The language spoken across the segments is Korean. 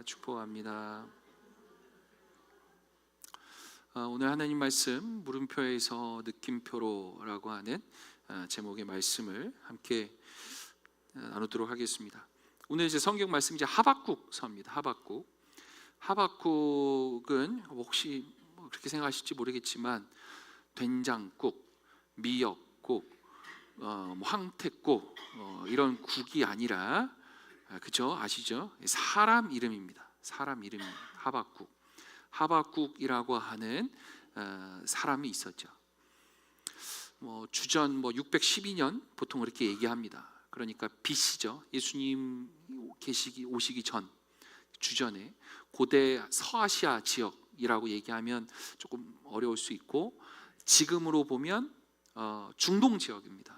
축복합니다. 오늘 하나님 말씀 물음표에서 느낌표로라고 하는 제목의 말씀을 함께 나누도록 하겠습니다. 오늘 이제 성경 말씀 이제 하박국서입니다. 하박국은 혹시 그렇게 생각하실지 모르겠지만 된장국, 미역국, 황태국 이런 국이 아니라 그죠? 아시죠? 사람 이름입니다. 사람 이름입니다. 하박국이라고 하는 사람이 있었죠. 주전 612년 보통 그렇게 얘기합니다. 그러니까 BC죠. 예수님 오시기 전 주전에 고대 서아시아 지역이라고 얘기하면 조금 어려울 수 있고, 지금으로 보면 중동 지역입니다.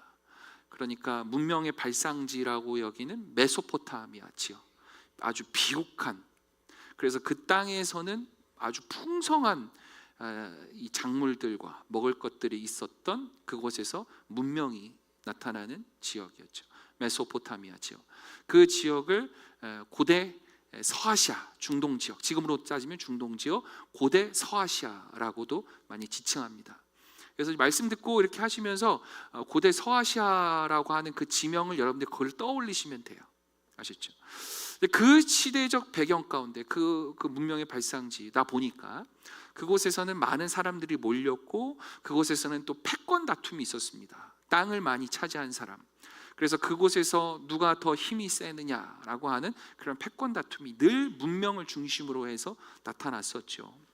그러니까 문명의 발상지라고 여기는 메소포타미아 지역, 아주 비옥한, 그래서 그 땅에서는 아주 풍성한 이 작물들과 먹을 것들이 있었던 그곳에서 문명이 나타나는 지역이었죠. 메소포타미아 지역. 그 지역을 고대 서아시아, 중동 지역, 지금으로 따지면 중동 지역, 고대 서아시아라고도 많이 지칭합니다. 그래서 말씀 듣고 이렇게 하시면서 고대 서아시아라고 하는 그 지명을 여러분들 그걸 떠올리시면 돼요. 아셨죠? 그 시대적 배경 가운데 그 문명의 발상지다 보니까 그곳에서는 많은 사람들이 몰렸고, 그곳에서는 또 패권 다툼이 있었습니다. 땅을 많이 차지한 사람. 그래서 그곳에서 누가 더 힘이 세느냐라고 하는 그런 패권 다툼이 늘 문명을 중심으로 해서 나타났었죠.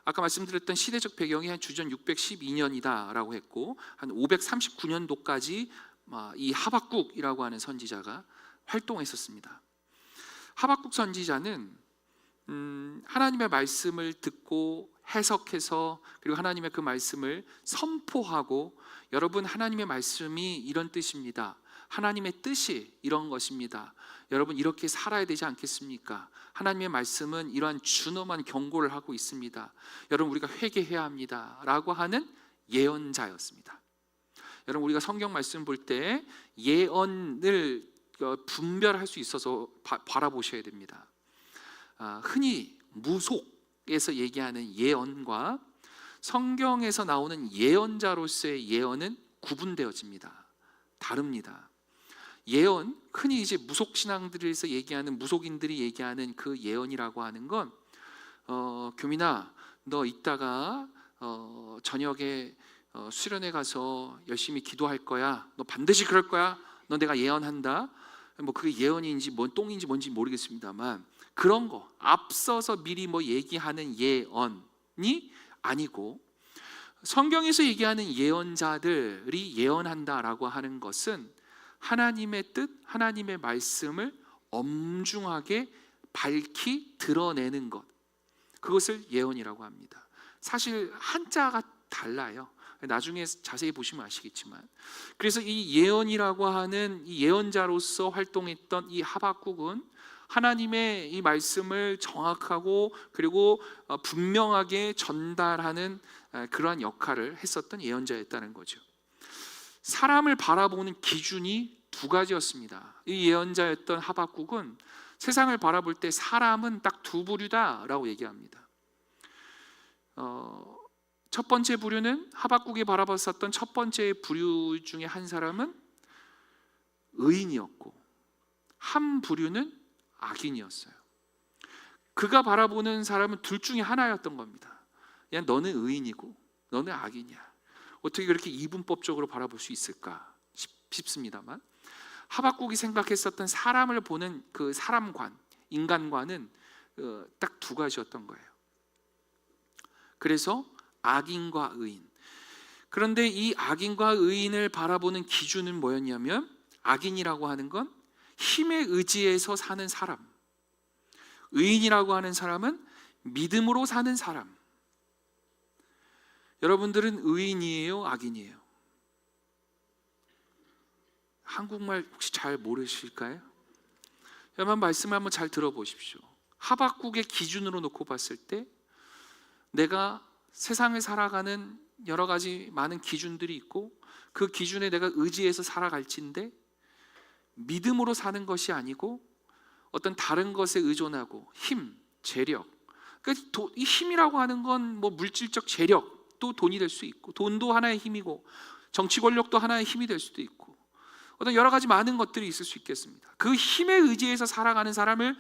아까 말씀드렸던 시대적 배경이 한 주전 612년이다라고 했고, 한 539년도까지 이 하박국이라고 하는 선지자가 활동했었습니다. 하박국 선지자는 하나님의 말씀을 듣고 해석해서, 그리고 하나님의 그 말씀을 선포하고, 여러분 하나님의 말씀이 이런 뜻입니다, 하나님의 뜻이 이런 것입니다, 여러분 이렇게 살아야 되지 않겠습니까? 하나님의 말씀은 이러한 준엄한 경고를 하고 있습니다, 여러분 우리가 회개해야 합니다 라고 하는 예언자였습니다. 여러분 우리가 성경 말씀 볼 때 예언을 분별할 수 있어서 바라보셔야 됩니다. 흔히 무속에서 얘기하는 예언과 성경에서 나오는 예언자로서의 예언은 구분되어집니다. 다릅니다. 예언, 흔히 이제 무속신앙들에서 얘기하는, 무속인들이 얘기하는 그 예언이라고 하는 건 교민아 너 이따가 저녁에 수련회 가서 열심히 기도할 거야, 너 반드시 그럴 거야, 너 내가 예언한다, 그게 예언인지 뭔 똥인지 뭔지 모르겠습니다만 그런 거 앞서서 미리 얘기하는 예언이 아니고, 성경에서 얘기하는 예언자들이 예언한다라고 하는 것은 하나님의 뜻, 하나님의 말씀을 엄중하게 밝히 드러내는 것, 그것을 예언이라고 합니다. 사실 한자가 달라요. 나중에 자세히 보시면 아시겠지만, 그래서 이 예언이라고 하는 이 예언자로서 활동했던 이 하박국은 하나님의 이 말씀을 정확하고 그리고 분명하게 전달하는 그러한 역할을 했었던 예언자였다는 거죠. 사람을 바라보는 기준이 두 가지였습니다. 이 예언자였던 하박국은 세상을 바라볼 때 사람은 딱 두 부류다라고 얘기합니다. 첫 번째 부류는, 하박국이 바라봤었던 첫 번째 부류 중에 한 사람은 의인이었고, 한 부류는 악인이었어요. 그가 바라보는 사람은 둘 중에 하나였던 겁니다. 야, 너는 의인이고 너는 악인이야. 어떻게 그렇게 이분법적으로 바라볼 수 있을까 싶습니다만, 하박국이 생각했었던 사람을 보는 그 사람관, 인간관은 딱 두 가지였던 거예요. 그래서 악인과 의인. 그런데 이 악인과 의인을 바라보는 기준은 뭐였냐면, 악인이라고 하는 건 힘에 의지해서 사는 사람, 의인이라고 하는 사람은 믿음으로 사는 사람. 여러분들은 의인이에요, 악인이에요? 한국말 혹시 잘 모르실까요? 여러분 말씀을 한번 잘 들어보십시오. 하박국의 기준으로 놓고 봤을 때 내가 세상을 살아가는 여러 가지 많은 기준들이 있고, 그 기준에 내가 의지해서 살아갈진데 믿음으로 사는 것이 아니고 어떤 다른 것에 의존하고 힘, 재력. 그러니까 이 힘이라고 하는 건 뭐 물질적 재력도 돈이 될 수 있고, 돈도 하나의 힘이고, 정치 권력도 하나의 힘이 될 수도 있고, 어떤 여러 가지 많은 것들이 있을 수 있겠습니다. 그 힘에 의지해서 살아가는 사람을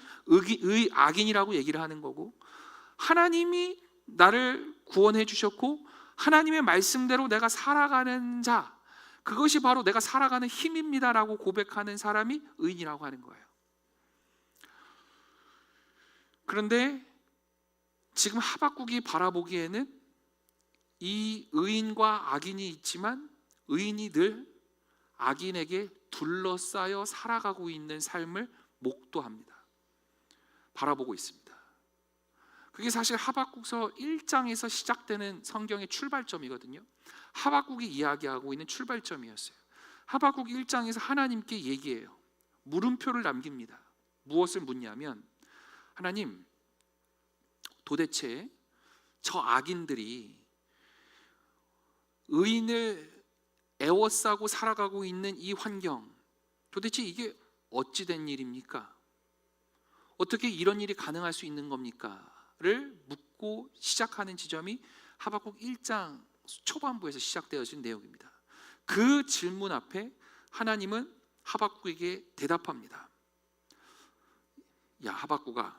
악인이라고 얘기를 하는 거고, 하나님이 나를 구원해 주셨고 하나님의 말씀대로 내가 살아가는 자, 그것이 바로 내가 살아가는 힘입니다라고 고백하는 사람이 의인이라고 하는 거예요. 그런데 지금 하박국이 바라보기에는 이 의인과 악인이 있지만 의인이 늘 악인에게 둘러싸여 살아가고 있는 삶을 목도합니다. 바라보고 있습니다. 그게 사실 하박국서 1장에서 시작되는 성경의 출발점이거든요. 하박국이 이야기하고 있는 출발점이었어요. 하박국 1장에서 하나님께 얘기해요. 물음표를 남깁니다. 무엇을 묻냐면, 하나님, 도대체 저 악인들이 의인을 애워싸고 살아가고 있는 이 환경, 도대체 이게 어찌 된 일입니까? 어떻게 이런 일이 가능할 수 있는 겁니까? 를 묻고 시작하는 지점이 하박국 1장 초반부에서 시작되어진 내용입니다. 그 질문 앞에 하나님은 하박국에게 대답합니다. 야, 하박국아,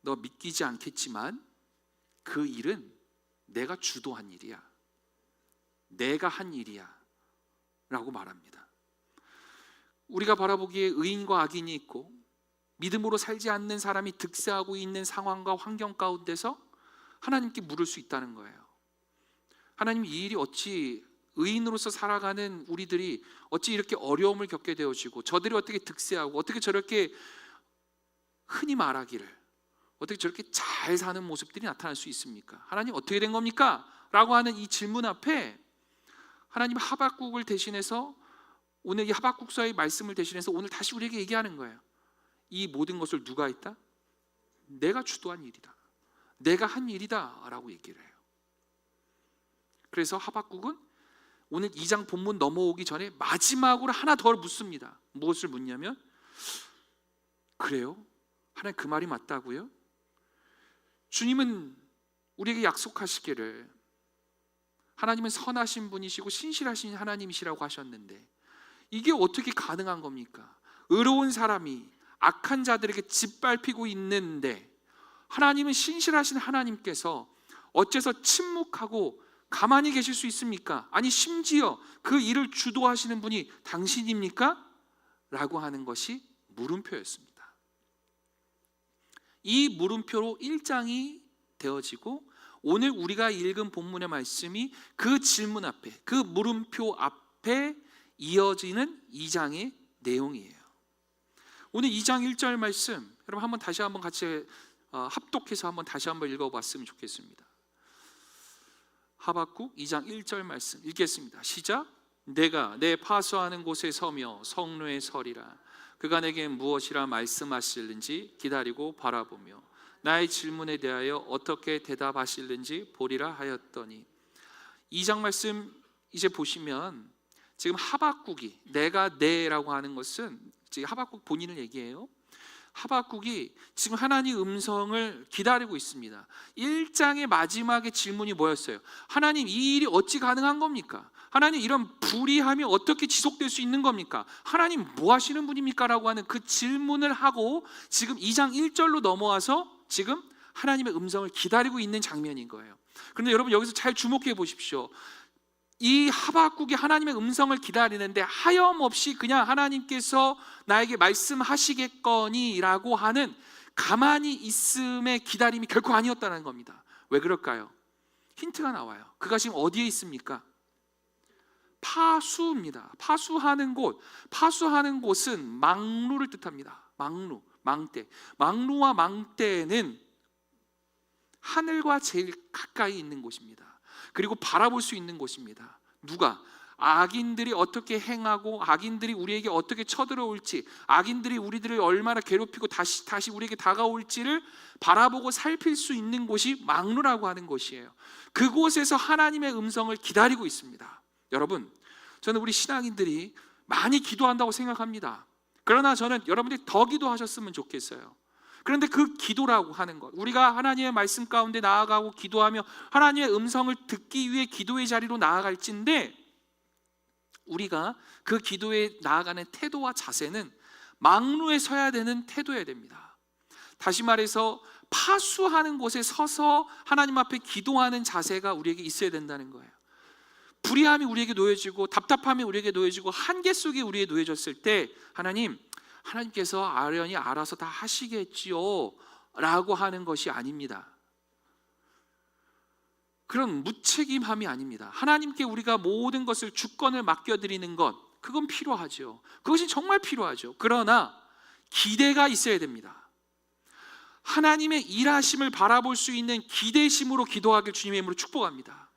너 믿기지 않겠지만 그 일은 내가 주도한 일이야. 내가 한 일이야 라고 말합니다. 우리가 바라보기에 의인과 악인이 있고 믿음으로 살지 않는 사람이 득세하고 있는 상황과 환경 가운데서 하나님께 물을 수 있다는 거예요. 하나님, 이 일이 어찌 의인으로서 살아가는 우리들이 어찌 이렇게 어려움을 겪게 되어지고 저들이 어떻게 득세하고 어떻게 저렇게 흔히 말하기를 어떻게 저렇게 잘 사는 모습들이 나타날 수 있습니까? 하나님, 어떻게 된 겁니까? 라고 하는 이 질문 앞에 하나님 하박국을 대신해서, 오늘 이 하박국서의 말씀을 대신해서 오늘 다시 우리에게 얘기하는 거예요. 이 모든 것을 누가 했다? 내가 주도한 일이다. 내가 한 일이다 라고 얘기를 해요. 그래서 하박국은 오늘 2장 본문 넘어오기 전에 마지막으로 하나 더 묻습니다. 무엇을 묻냐면, 그래요? 하나님, 그 말이 맞다고요? 주님은 우리에게 약속하시기를 하나님은 선하신 분이시고 신실하신 하나님이시라고 하셨는데 이게 어떻게 가능한 겁니까? 의로운 사람이 악한 자들에게 짓밟히고 있는데 하나님은 신실하신 하나님께서 어째서 침묵하고 가만히 계실 수 있습니까? 아니, 심지어 그 일을 주도하시는 분이 당신입니까? 라고 하는 것이 물음표였습니다. 이 물음표로 1장이 되어지고 오늘 우리가 읽은 본문의 말씀이 그 질문 앞에, 그 물음표 앞에 이어지는 2장의 내용이에요. 오늘 2장 1절 말씀, 여러분 한번 다시 한번 같이 합독해서 한번 다시 한번 읽어봤으면 좋겠습니다. 하박국 2장 1절 말씀 읽겠습니다. 시작. 내가 내 파수하는 곳에 서며 성로에 서리라. 그가 내게 무엇이라 말씀하실는지 기다리고 바라보며 나의 질문에 대하여 어떻게 대답하실는지 보리라 하였더니. 2장 말씀 이제 보시면 지금 하박국이, 내가 내라고 하는 것은 지금 하박국 본인을 얘기해요. 하박국이 지금 하나님 음성을 기다리고 있습니다. 1장의 마지막의 질문이 뭐였어요? 하나님, 이 일이 어찌 가능한 겁니까? 하나님, 이런 불의함이 어떻게 지속될 수 있는 겁니까? 하나님, 뭐 하시는 분입니까? 라고 하는 그 질문을 하고 지금 2장 1절로 넘어와서 지금 하나님의 음성을 기다리고 있는 장면인 거예요. 그런데 여러분 여기서 잘 주목해 보십시오. 이 하박국이 하나님의 음성을 기다리는데 하염없이 그냥 하나님께서 나에게 말씀하시겠거니 라고 하는 가만히 있음의 기다림이 결코 아니었다는 겁니다. 왜 그럴까요? 힌트가 나와요. 그가 지금 어디에 있습니까? 파수입니다. 파수하는 곳, 파수하는 곳은 망루를 뜻합니다. 망루, 망대. 망루와 망대는 하늘과 제일 가까이 있는 곳입니다. 그리고 바라볼 수 있는 곳입니다. 누가? 악인들이 어떻게 행하고 악인들이 우리에게 어떻게 쳐들어올지, 악인들이 우리들을 얼마나 괴롭히고 다시 우리에게 다가올지를 바라보고 살필 수 있는 곳이 망루라고 하는 곳이에요. 그곳에서 하나님의 음성을 기다리고 있습니다. 여러분, 저는 우리 신앙인들이 많이 기도한다고 생각합니다. 그러나 저는 여러분들이 더 기도하셨으면 좋겠어요. 그런데 그 기도라고 하는 것, 우리가 하나님의 말씀 가운데 나아가고 기도하며 하나님의 음성을 듣기 위해 기도의 자리로 나아갈진데, 우리가 그 기도에 나아가는 태도와 자세는 망루에 서야 되는 태도여야 됩니다. 다시 말해서 파수하는 곳에 서서 하나님 앞에 기도하는 자세가 우리에게 있어야 된다는 거예요. 불의함이 우리에게 놓여지고 답답함이 우리에게 놓여지고 한계 속에 우리에게 놓여졌을 때 하나님께서 아련히 알아서 다 하시겠지요 라고 하는 것이 아닙니다. 그런 무책임함이 아닙니다. 하나님께 우리가 모든 것을 주권을 맡겨드리는 것, 그건 필요하죠. 그것이 정말 필요하죠. 그러나 기대가 있어야 됩니다. 하나님의 일하심을 바라볼 수 있는 기대심으로 기도하길 주님의 이름으로 축복합니다.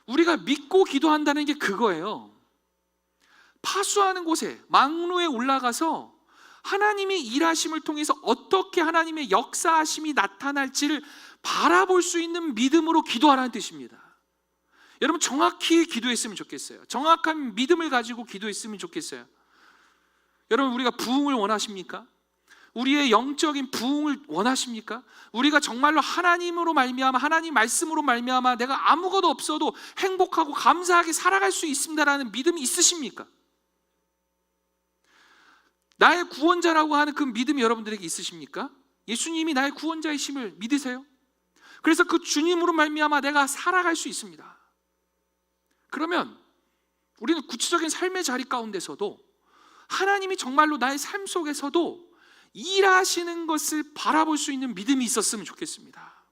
우리가 믿고 기도한다는 게 그거예요. 파수하는 곳에, 망루에 올라가서 하나님의 일하심을 통해서 어떻게 하나님의 역사하심이 나타날지를 바라볼 수 있는 믿음으로 기도하라는 뜻입니다. 여러분, 정확히 기도했으면 좋겠어요. 정확한 믿음을 가지고 기도했으면 좋겠어요. 여러분, 우리가 부흥을 원하십니까? 우리의 영적인 부흥을 원하십니까? 우리가 정말로 하나님으로 말미암아, 하나님 말씀으로 말미암아 내가 아무것도 없어도 행복하고 감사하게 살아갈 수 있습니다라는 믿음이 있으십니까? 나의 구원자라고 하는 그 믿음이 여러분들에게 있으십니까? 예수님이 나의 구원자이심을 믿으세요? 그래서 그 주님으로 말미암아 내가 살아갈 수 있습니다. 그러면 우리는 구체적인 삶의 자리 가운데서도 하나님이 정말로 나의 삶 속에서도 일하시는 것을 바라볼 수 있는 믿음이 있었으면 좋겠습니다.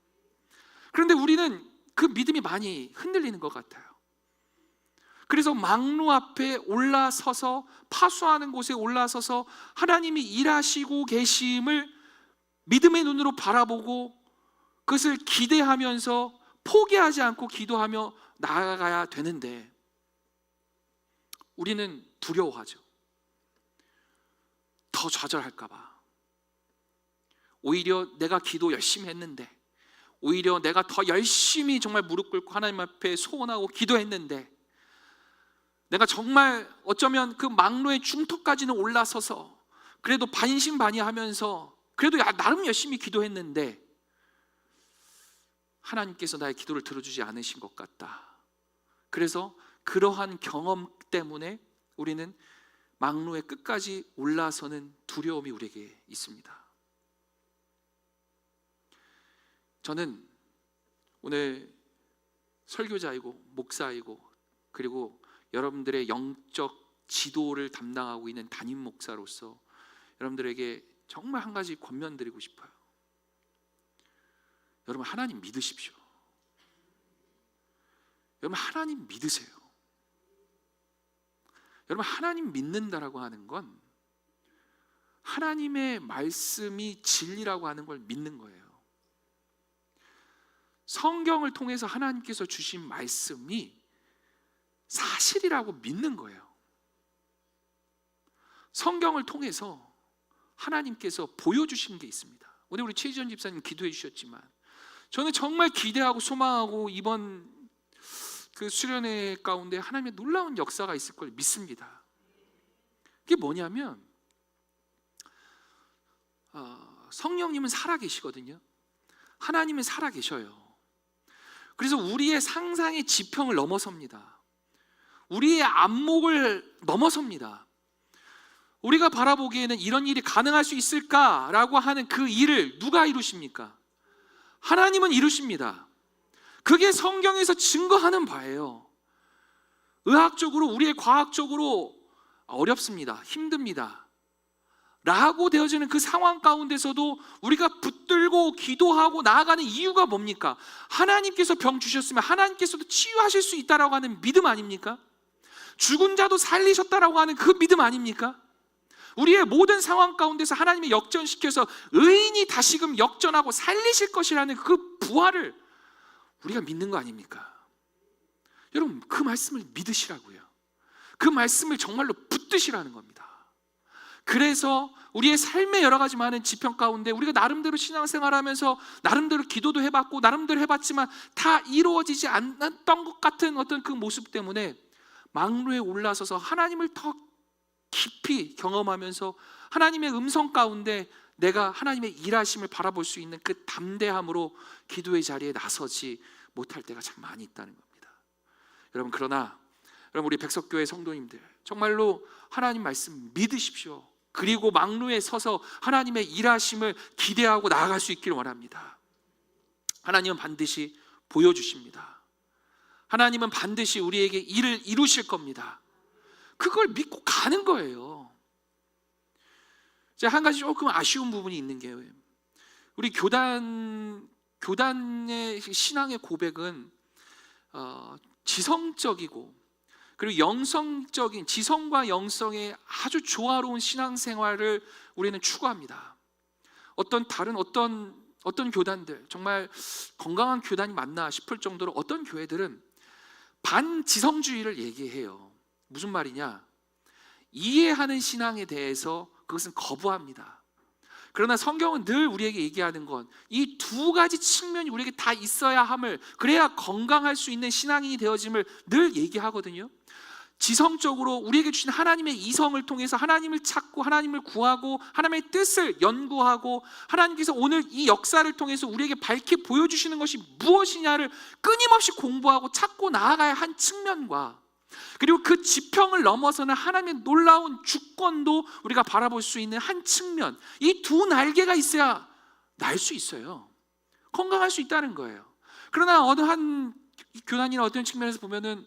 그런데 우리는 그 믿음이 많이 흔들리는 것 같아요. 그래서 망루 앞에 올라서서, 파수하는 곳에 올라서서 하나님이 일하시고 계심을 믿음의 눈으로 바라보고 그것을 기대하면서 포기하지 않고 기도하며 나아가야 되는데, 우리는 두려워하죠. 더 좌절할까 봐. 오히려 내가 기도 열심히 했는데, 오히려 내가 더 열심히 정말 무릎 꿇고 하나님 앞에 소원하고 기도했는데, 내가 정말 어쩌면 그 망로의 중턱까지는 올라서서 그래도 반신반의하면서 그래도 나름 열심히 기도했는데 하나님께서 나의 기도를 들어주지 않으신 것 같다. 그래서 그러한 경험 때문에 우리는 망로의 끝까지 올라서는 두려움이 우리에게 있습니다. 저는 오늘 설교자이고 목사이고 그리고 여러분들의 영적 지도를 담당하고 있는 담임 목사로서 여러분들에게 정말 한 가지 권면드리고 싶어요. 여러분, 하나님 믿으십시오. 여러분, 하나님 믿으세요. 여러분, 하나님 믿는다라고 하는 건 하나님의 말씀이 진리라고 하는 걸 믿는 거예요. 성경을 통해서 하나님께서 주신 말씀이 사실이라고 믿는 거예요. 성경을 통해서 하나님께서 보여주신 게 있습니다. 오늘 우리 최지원 집사님 기도해 주셨지만 저는 정말 기대하고 소망하고 이번 그 수련회 가운데 하나님의 놀라운 역사가 있을 걸 믿습니다. 그게 뭐냐면 성령님은 살아계시거든요. 하나님은 살아계셔요. 그래서 우리의 상상의 지평을 넘어섭니다. 우리의 안목을 넘어섭니다. 우리가 바라보기에는 이런 일이 가능할 수 있을까라고 하는 그 일을 누가 이루십니까? 하나님은 이루십니다. 그게 성경에서 증거하는 바예요. 의학적으로, 우리의 과학적으로 어렵습니다. 힘듭니다. 라고 되어지는 그 상황 가운데서도 우리가 붙들고 기도하고 나아가는 이유가 뭡니까? 하나님께서 병 주셨으면 하나님께서도 치유하실 수 있다라고 하는 믿음 아닙니까? 죽은 자도 살리셨다라고 하는 그 믿음 아닙니까? 우리의 모든 상황 가운데서 하나님이 역전시켜서 의인이 다시금 역전하고 살리실 것이라는 그 부활을 우리가 믿는 거 아닙니까? 여러분, 그 말씀을 믿으시라고요. 그 말씀을 정말로 붙드시라는 겁니다. 그래서 우리의 삶의 여러 가지 많은 지평 가운데 우리가 나름대로 신앙생활하면서 나름대로 기도도 해봤고 나름대로 해봤지만 다 이루어지지 않았던 것 같은 어떤 그 모습 때문에 망루에 올라서서 하나님을 더 깊이 경험하면서 하나님의 음성 가운데 내가 하나님의 일하심을 바라볼 수 있는 그 담대함으로 기도의 자리에 나서지 못할 때가 참 많이 있다는 겁니다. 여러분, 그러나 여러분, 우리 백석교회 성도님들 정말로 하나님 말씀 믿으십시오. 그리고 막루에 서서 하나님의 일하심을 기대하고 나아갈 수 있기를 원합니다. 하나님은 반드시 보여주십니다. 하나님은 반드시 우리에게 일을 이루실 겁니다. 그걸 믿고 가는 거예요. 제가 한 가지 조금 아쉬운 부분이 있는 게, 우리 교단의 신앙의 고백은 지성적이고 그리고 영성적인, 지성과 영성의 아주 조화로운 신앙생활을 우리는 추구합니다. 어떤 교단들, 정말 건강한 교단이 맞나 싶을 정도로 어떤 교회들은 반지성주의를 얘기해요. 무슨 말이냐? 이해하는 신앙에 대해서 그것은 거부합니다. 그러나 성경은 늘 우리에게 얘기하는 건 이 두 가지 측면이 우리에게 다 있어야 함을, 그래야 건강할 수 있는 신앙인이 되어짐을 늘 얘기하거든요. 지성적으로 우리에게 주신 하나님의 이성을 통해서 하나님을 찾고 하나님을 구하고 하나님의 뜻을 연구하고 하나님께서 오늘 이 역사를 통해서 우리에게 밝히 보여주시는 것이 무엇이냐를 끊임없이 공부하고 찾고 나아가야 한 측면과, 그리고 그 지평을 넘어서는 하나님의 놀라운 주권도 우리가 바라볼 수 있는 한 측면, 이 두 날개가 있어야 날 수 있어요. 건강할 수 있다는 거예요. 그러나 어느 한 교단이나 어떤 측면에서 보면은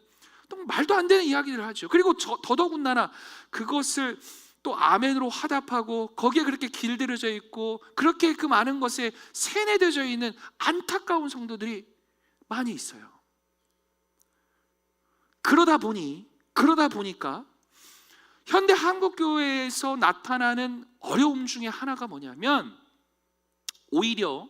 또 말도 안 되는 이야기를 하죠. 그리고 더더군다나 그것을 또 아멘으로 화답하고 거기에 그렇게 길들여져 있고 그렇게 그 많은 것에 세뇌되어져 있는 안타까운 성도들이 많이 있어요. 그러다 보니까 현대 한국교회에서 나타나는 어려움 중에 하나가 뭐냐면, 오히려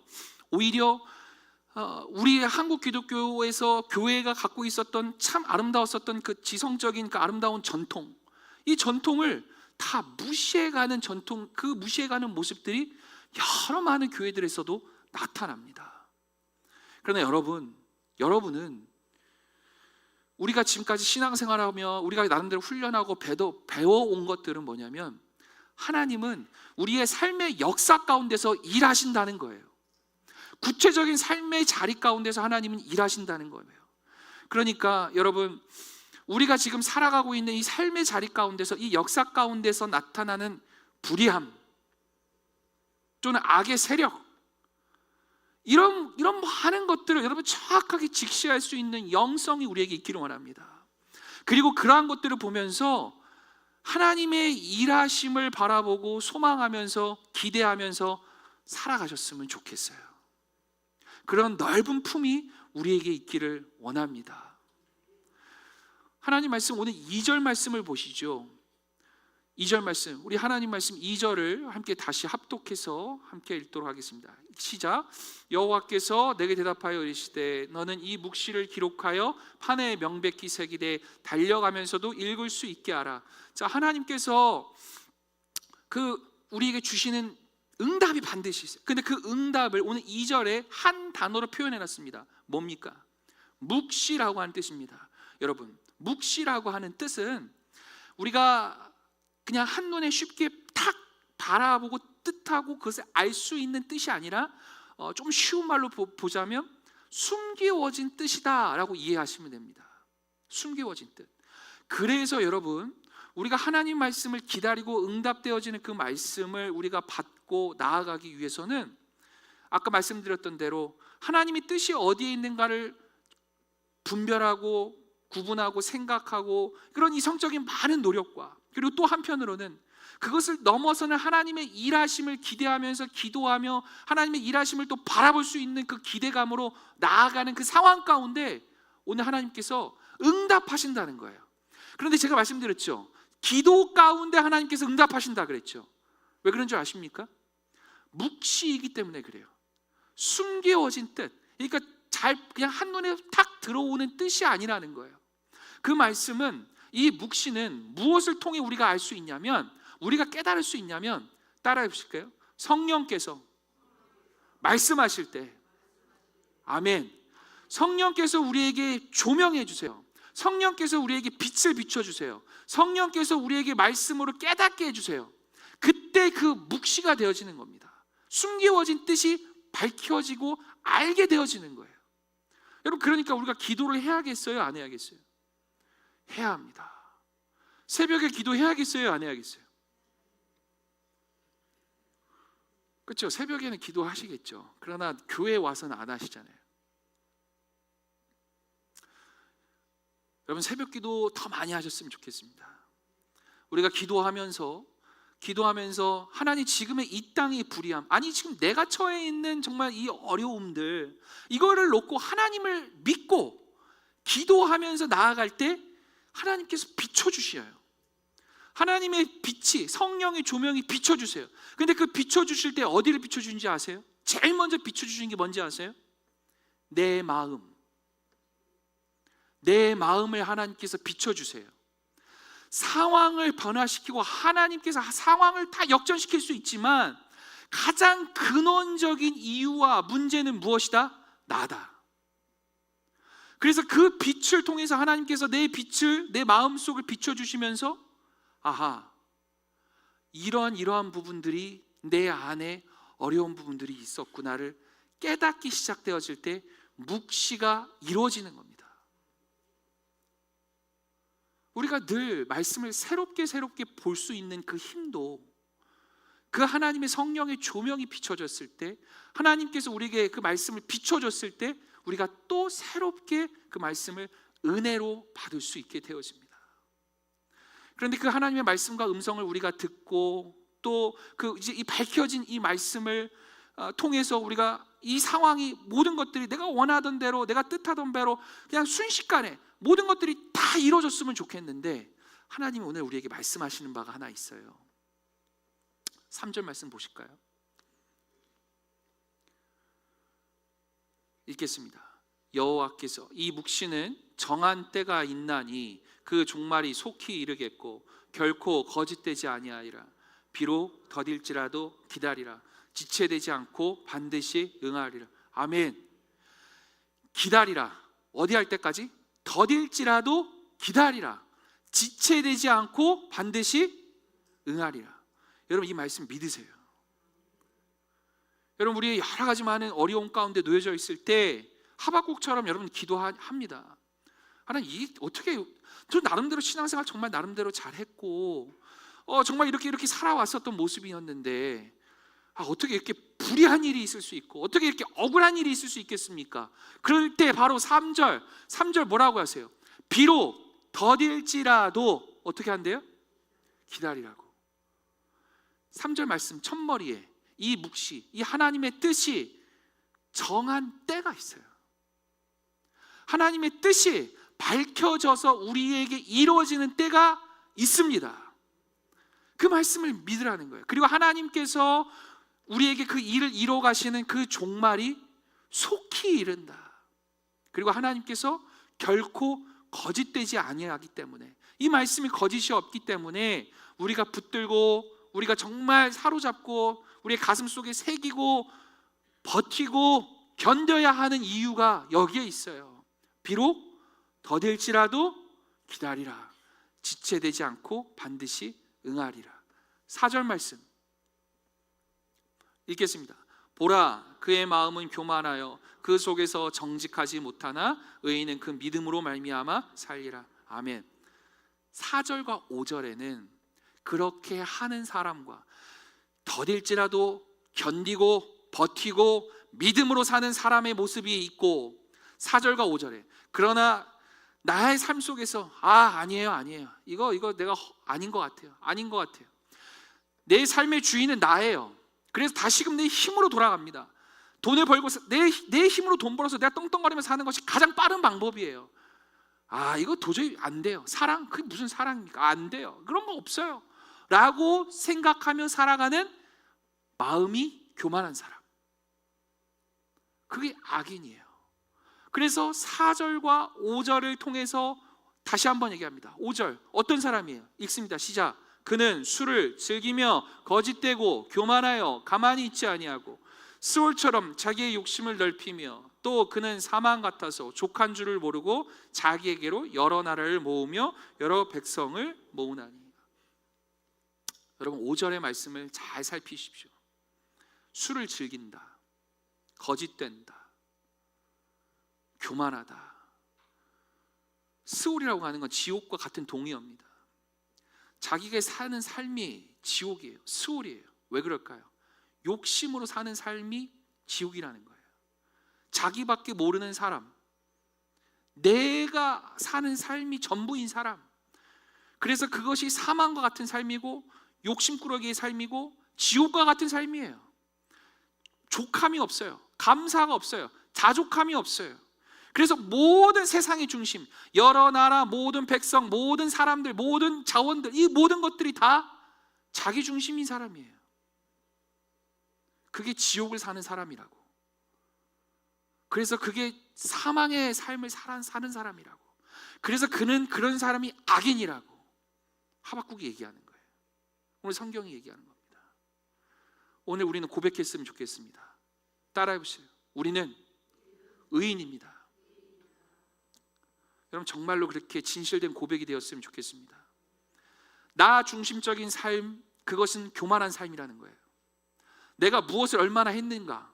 우리 한국 기독교에서 교회가 갖고 있었던 참 아름다웠었던 그 지성적인 그 아름다운 전통, 이 전통을 다 무시해가는 그 무시해가는 모습들이 여러 많은 교회들에서도 나타납니다. 그러나 여러분은 우리가 지금까지 신앙생활하며 우리가 나름대로 훈련하고 배워온 것들은 뭐냐면, 하나님은 우리의 삶의 역사 가운데서 일하신다는 거예요. 구체적인 삶의 자리 가운데서 하나님은 일하신다는 거예요. 그러니까 여러분, 우리가 지금 살아가고 있는 이 삶의 자리 가운데서, 이 역사 가운데서 나타나는 불의함 또는 악의 세력, 이런 많은 것들을 여러분 정확하게 직시할 수 있는 영성이 우리에게 있기를 원합니다. 그리고 그러한 것들을 보면서 하나님의 일하심을 바라보고 소망하면서 기대하면서 살아가셨으면 좋겠어요. 그런 넓은 품이 우리에게 있기를 원합니다. 하나님 말씀, 오늘 2절 말씀을 보시죠. 2절 말씀, 우리 하나님 말씀 2절을 함께 다시 합독해서 함께 읽도록 하겠습니다. 시작. 여호와께서 내게 대답하여 이르시되 너는 이 묵시를 기록하여 판에 명백히 새기되 달려가면서도 읽을 수 있게 하라. 자, 하나님께서 우리에게 주시는 응답이 반드시 있어요. 근데 그 응답을 오늘 2절에 한 단어로 표현해 놨습니다. 뭡니까? 묵시라고 하는 뜻입니다. 여러분, 묵시라고 하는 뜻은 우리가 그냥 한눈에 쉽게 탁 바라보고 뜻하고 그것을 알 수 있는 뜻이 아니라 좀 쉬운 말로 보자면 숨겨진 뜻이다라고 이해하시면 됩니다. 숨겨진 뜻. 그래서 여러분, 우리가 하나님 말씀을 기다리고 응답되어지는 그 말씀을 우리가 받고 나아가기 위해서는 아까 말씀드렸던 대로 하나님의 뜻이 어디에 있는가를 분별하고 구분하고 생각하고 그런 이성적인 많은 노력과, 그리고 또 한편으로는 그것을 넘어서는 하나님의 일하심을 기대하면서 기도하며 하나님의 일하심을 또 바라볼 수 있는 그 기대감으로 나아가는 그 상황 가운데 오늘 하나님께서 응답하신다는 거예요. 그런데 제가 말씀드렸죠, 기도 가운데 하나님께서 응답하신다 그랬죠. 왜 그런 줄 아십니까? 묵시이기 때문에 그래요. 숨겨진 뜻, 그러니까 그냥 한눈에 탁 들어오는 뜻이 아니라는 거예요. 그 말씀은, 이 묵시는 무엇을 통해 우리가 알 수 있냐면, 우리가 깨달을 수 있냐면, 따라해 보실까요? 성령께서 말씀하실 때, 아멘, 성령께서 우리에게 조명해 주세요. 성령께서 우리에게 빛을 비춰주세요. 성령께서 우리에게 말씀으로 깨닫게 해주세요. 그때 그 묵시가 되어지는 겁니다. 숨겨진 뜻이 밝혀지고 알게 되어지는 거예요. 여러분, 그러니까 우리가 기도를 해야겠어요? 안 해야겠어요? 해야 합니다. 새벽에 기도해야겠어요? 안 해야겠어요? 그렇죠? 새벽에는 기도하시겠죠. 그러나 교회에 와서는 안 하시잖아요. 여러분, 새벽 기도 더 많이 하셨으면 좋겠습니다. 우리가 기도하면서 하나님, 지금의 이 땅의 불의함, 아니 지금 내가 처해 있는 정말 이 어려움들, 이거를 놓고 하나님을 믿고 기도하면서 나아갈 때 하나님께서 비춰주셔요. 하나님의 빛이, 성령의 조명이 비춰주세요. 근데 그 비춰주실 때 어디를 비춰주는지 아세요? 제일 먼저 비춰주시는 게 뭔지 아세요? 내 마음. 내 마음을 하나님께서 비춰주세요. 상황을 변화시키고 하나님께서 상황을 다 역전시킬 수 있지만 가장 근원적인 이유와 문제는 무엇이다? 나다. 그래서 그 빛을 통해서 하나님께서 내 빛을 내 마음속을 비춰주시면서, 아하, 이러한 부분들이 내 안에 어려운 부분들이 있었구나를 깨닫기 시작되어질 때 묵시가 이루어지는 겁니다. 우리가 늘 말씀을 새롭게 볼 수 있는 그 힘도, 그 하나님의 성령의 조명이 비춰졌을 때, 하나님께서 우리에게 그 말씀을 비춰줬을 때 우리가 또 새롭게 그 말씀을 은혜로 받을 수 있게 되어집니다. 그런데 그 하나님의 말씀과 음성을 우리가 듣고 또 그 이제 이 밝혀진 이 말씀을 통해서 우리가 이 상황이, 모든 것들이 내가 원하던 대로, 내가 뜻하던 대로 그냥 순식간에 모든 것들이 다 이루어졌으면 좋겠는데, 하나님이 오늘 우리에게 말씀하시는 바가 하나 있어요. 3절 말씀 보실까요? 읽겠습니다. 여호와께서, 이 묵시는 정한 때가 있나니 그 종말이 속히 이르겠고 결코 거짓되지 아니하리라. 비록 더딜지라도 기다리라. 지체되지 않고 반드시 응하리라. 아멘. 기다리라. 어디 할 때까지? 더딜지라도 기다리라. 지체되지 않고 반드시 응하리라. 여러분, 이 말씀 믿으세요. 여러분, 우리 여러 가지 많은 어려움 가운데 놓여져 있을 때 하박국처럼 여러분 기도합니다. 하나님, 이 어떻게, 저 나름대로 신앙생활 정말 나름대로 잘했고 정말 이렇게 살아왔었던 모습이었는데, 어떻게 이렇게 불의한 일이 있을 수 있고 어떻게 이렇게 억울한 일이 있을 수 있겠습니까? 그럴 때 바로 3절 뭐라고 하세요? 비록 더딜지라도 어떻게 한대요? 기다리라고. 3절 말씀 첫머리에 이 묵시, 이 하나님의 뜻이 정한 때가 있어요. 하나님의 뜻이 밝혀져서 우리에게 이루어지는 때가 있습니다. 그 말씀을 믿으라는 거예요. 그리고 하나님께서 우리에게 그 일을 이루어 가시는 그 종말이 속히 이른다. 그리고 하나님께서 결코 거짓되지 아니하기 때문에, 이 말씀이 거짓이 없기 때문에 우리가 붙들고 우리가 정말 사로잡고 우리의 가슴 속에 새기고 버티고 견뎌야 하는 이유가 여기에 있어요. 비록 더딜지라도 기다리라. 지체되지 않고 반드시 응하리라. 4절 말씀 읽겠습니다. 보라, 그의 마음은 교만하여 그 속에서 정직하지 못하나 의인은 그 믿음으로 말미암아 살리라. 아멘. 4절과 5절에는 그렇게 하는 사람과 더딜지라도 견디고 버티고 믿음으로 사는 사람의 모습이 있고, 4절과 5절에 그러나 나의 삶 속에서 아니에요. 이거 내가 아닌 것 같아요. 내 삶의 주인은 나예요. 그래서 다시금 내 힘으로 돌아갑니다. 돈을 벌고 내 힘으로 돈 벌어서 내가 떵떵거리면서 사는 것이 가장 빠른 방법이에요. 이거 도저히 안 돼요. 사랑? 그게 무슨 사랑입니까? 안 돼요. 그런 거 없어요. 라고 생각하며 살아가는 마음이 교만한 사람, 그게 악인이에요. 그래서 4절과 5절을 통해서 다시 한번 얘기합니다. 5절 어떤 사람이에요? 읽습니다. 시작. 그는 술을 즐기며 거짓되고 교만하여 가만히 있지 아니하고 스올처럼 자기의 욕심을 넓히며 또 그는 사망 같아서 족한 줄을 모르고 자기에게로 여러 나라를 모으며 여러 백성을 모으나니. 여러분 5절의 말씀을 잘 살피십시오. 술을 즐긴다, 거짓된다, 교만하다. 스올이라고 하는 건 지옥과 같은 동의어입니다. 자기가 사는 삶이 지옥이에요. 스올이에요. 왜 그럴까요? 욕심으로 사는 삶이 지옥이라는 거예요. 자기밖에 모르는 사람, 내가 사는 삶이 전부인 사람. 그래서 그것이 사망과 같은 삶이고 욕심꾸러기의 삶이고 지옥과 같은 삶이에요. 족함이 없어요. 감사가 없어요. 자족함이 없어요. 그래서 모든 세상의 중심, 여러 나라, 모든 백성, 모든 사람들, 모든 자원들, 이 모든 것들이 다 자기 중심인 사람이에요. 그게 지옥을 사는 사람이라고. 그래서 그게 사망의 삶을 사는 사람이라고. 그래서 그는 그런 사람이 악인이라고 하박국이 얘기하는 거예요. 오늘 성경이 얘기하는 겁니다. 오늘 우리는 고백했으면 좋겠습니다. 따라해 보세요. 우리는 의인입니다. 여러분 정말로 그렇게 진실된 고백이 되었으면 좋겠습니다. 나 중심적인 삶, 그것은 교만한 삶이라는 거예요. 내가 무엇을 얼마나 했는가,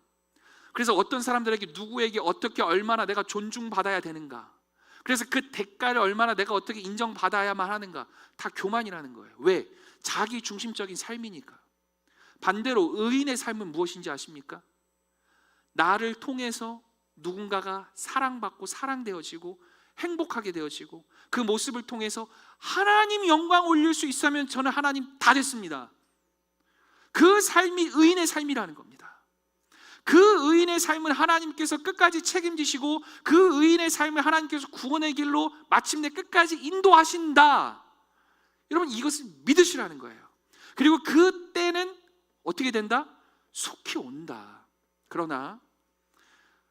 그래서 어떤 사람들에게 누구에게 어떻게 얼마나 내가 존중받아야 되는가, 그래서 그 대가를 얼마나 내가 어떻게 인정받아야만 하는가, 다 교만이라는 거예요. 왜? 자기 중심적인 삶이니까. 반대로 의인의 삶은 무엇인지 아십니까? 나를 통해서 누군가가 사랑받고 사랑되어지고 행복하게 되어지고 그 모습을 통해서 하나님 영광 올릴 수 있으면 저는 하나님 다 됐습니다. 그 삶이 의인의 삶이라는 겁니다. 그 의인의 삶을 하나님께서 끝까지 책임지시고 그 의인의 삶을 하나님께서 구원의 길로 마침내 끝까지 인도하신다. 여러분 이것을 믿으시라는 거예요. 그리고 그때는 어떻게 된다? 속히 온다. 그러나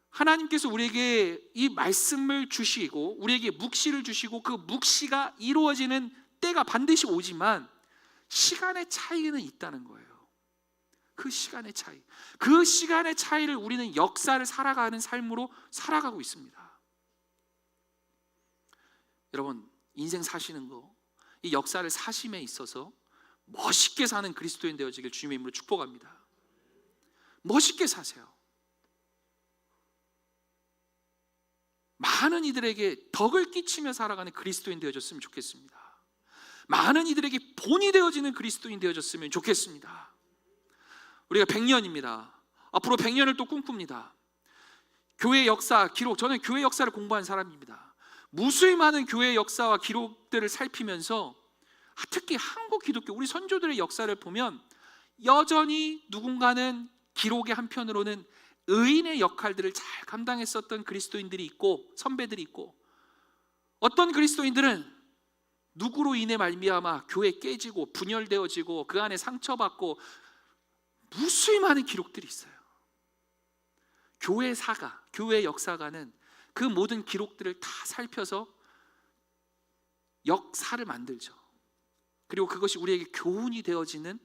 하나님께서 우리에게 이 말씀을 주시고 우리에게 묵시를 주시고 그 묵시가 이루어지는 때가 반드시 오지만 시간의 차이는 있다는 거예요. 그 시간의 차이, 그 시간의 차이를 우리는 역사를 살아가는 삶으로 살아가고 있습니다. 여러분 인생 사시는 거, 이 역사를 사심에 있어서 멋있게 사는 그리스도인 되어지길 주님의 이름으로 축복합니다. 멋있게 사세요. 많은 이들에게 덕을 끼치며 살아가는 그리스도인 되어졌으면 좋겠습니다. 많은 이들에게 본이 되어지는 그리스도인 되어졌으면 좋겠습니다. 우리가 100년입니다. 앞으로 100년을 또 꿈꿉니다. 교회 역사, 기록, 저는 교회 역사를 공부한 사람입니다. 무수히 많은 교회 역사와 기록들을 살피면서 특히 한국 기독교, 우리 선조들의 역사를 보면 여전히 누군가는 기록의 한편으로는 의인의 역할들을 잘 감당했었던 그리스도인들이 있고 선배들이 있고, 어떤 그리스도인들은 누구로 인해 말미암아 교회 깨지고 분열되어지고 그 안에 상처받고 무수히 많은 기록들이 있어요. 교회사가, 교회 역사가는 그 모든 기록들을 다 살펴서 역사를 만들죠. 그리고 그것이 우리에게 교훈이 되어지는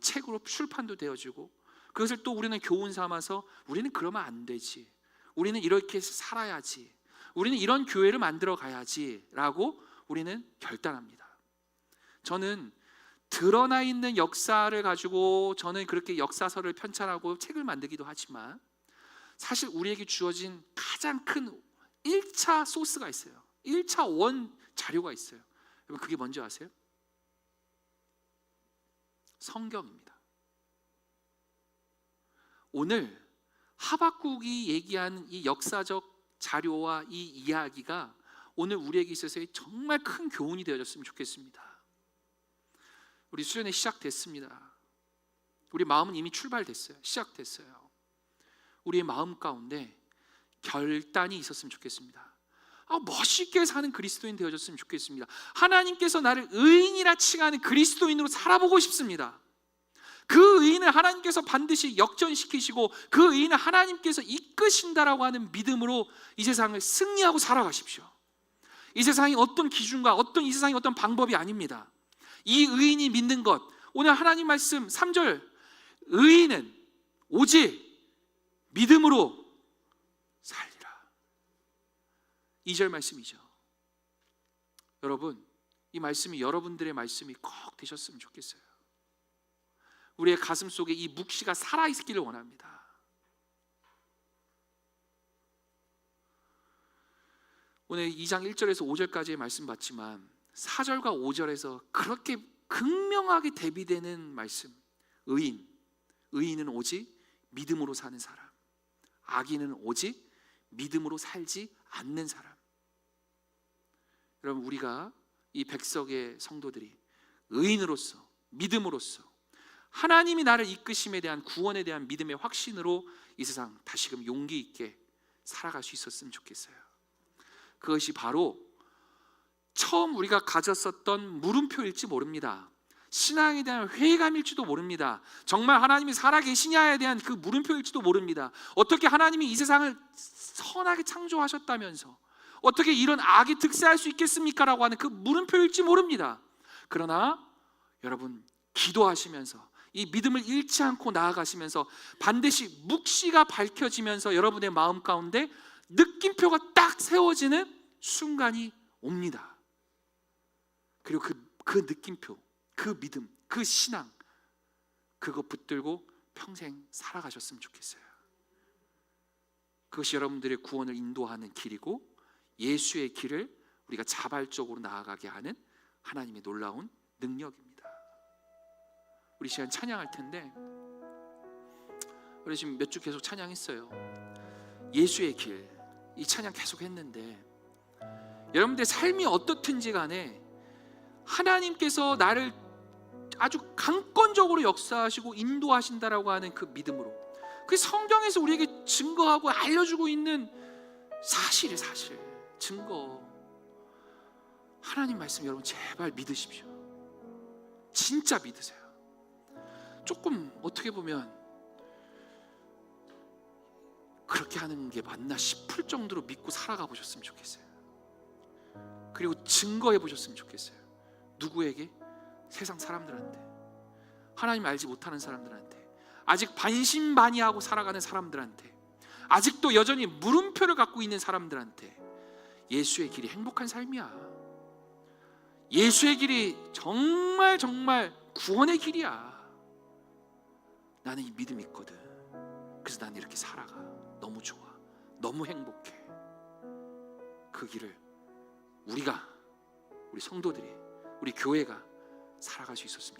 책으로 출판도 되어지고, 그것을 또 우리는 교훈 삼아서 우리는 그러면 안 되지, 우리는 이렇게 살아야지, 우리는 이런 교회를 만들어 가야지 라고 우리는 결단합니다. 저는 드러나 있는 역사를 가지고 저는 그렇게 역사서를 편찬하고 책을 만들기도 하지만 사실 우리에게 주어진 가장 큰 1차 소스가 있어요. 1차 원 자료가 있어요. 여러분 그게 뭔지 아세요? 성경입니다. 오늘 하박국이 얘기하는 이 역사적 자료와 이 이야기가 오늘 우리에게 있어서 정말 큰 교훈이 되어졌으면 좋겠습니다. 우리 수련회 시작됐습니다. 우리 마음은 이미 출발됐어요. 시작됐어요. 우리의 마음 가운데 결단이 있었으면 좋겠습니다. 멋있게 사는 그리스도인 되어졌으면 좋겠습니다. 하나님께서 나를 의인이라 칭하는 그리스도인으로 살아보고 싶습니다. 그 의인을 하나님께서 반드시 역전시키시고 그 의인을 하나님께서 이끄신다라고 하는 믿음으로 이 세상을 승리하고 살아가십시오. 이 세상이 어떤 기준과 이 세상이 어떤 방법이 아닙니다. 이 의인이 믿는 것, 오늘 하나님 말씀 3절, 의인은 오직 믿음으로 살리라. 2절 말씀이죠. 여러분, 이 말씀이 여러분들의 말씀이 꼭 되셨으면 좋겠어요. 우리의 가슴 속에 이 묵시가 살아있기를 원합니다. 오늘 2장 1절에서 5절까지의 말씀 봤지만 4절과 5절에서 그렇게 극명하게 대비되는 말씀. 의인은 오직 믿음으로 사는 사람, 악인은 오직 믿음으로 살지 않는 사람. 여러분, 우리가 이 백석의 성도들이 의인으로서, 믿음으로서 하나님이 나를 이끄심에 대한, 구원에 대한 믿음의 확신으로 이 세상 다시금 용기 있게 살아갈 수 있었으면 좋겠어요. 그것이 바로 처음 우리가 가졌었던 물음표일지 모릅니다. 신앙에 대한 회의감일지도 모릅니다. 정말 하나님이 살아계시냐에 대한 그 물음표일지도 모릅니다. 어떻게 하나님이 이 세상을 선하게 창조하셨다면서 어떻게 이런 악이 득세할 수 있겠습니까? 라고 하는 그 물음표일지 모릅니다. 그러나 여러분, 기도하시면서 이 믿음을 잃지 않고 나아가시면서 반드시 묵시가 밝혀지면서 여러분의 마음 가운데 느낌표가 딱 세워지는 순간이 옵니다. 그리고 그 느낌표, 그 믿음, 그 신앙, 그거 붙들고 평생 살아가셨으면 좋겠어요. 그것이 여러분들의 구원을 인도하는 길이고 예수의 길을 우리가 자발적으로 나아가게 하는 하나님의 놀라운 능력입니다. 우리 시간 찬양할 텐데, 우리 지금 몇 주 계속 찬양했어요. 예수의 길, 이 찬양 계속 했는데 여러분들의 삶이 어떻든지 간에 하나님께서 나를 아주 강권적으로 역사하시고 인도하신다라고 하는 그 믿음으로, 그 성경에서 우리에게 증거하고 알려주고 있는 사실이에요. 사실, 증거. 하나님 말씀 여러분 제발 믿으십시오. 진짜 믿으세요. 조금 어떻게 보면 그렇게 하는 게 맞나 싶을 정도로 믿고 살아가 보셨으면 좋겠어요. 그리고 증거해 보셨으면 좋겠어요. 누구에게? 세상 사람들한테, 하나님 알지 못하는 사람들한테, 아직 반신반의하고 살아가는 사람들한테, 아직도 여전히 물음표를 갖고 있는 사람들한테 예수의 길이 행복한 삶이야. 예수의 길이 정말 정말 구원의 길이야. 나는 이 믿음이 있거든. 그래서 나는 이렇게 살아가. 너무 좋아. 너무 행복해. 그 길을 우리가, 우리 성도들이, 우리 교회가 살아갈 수 있었으면 좋겠어요.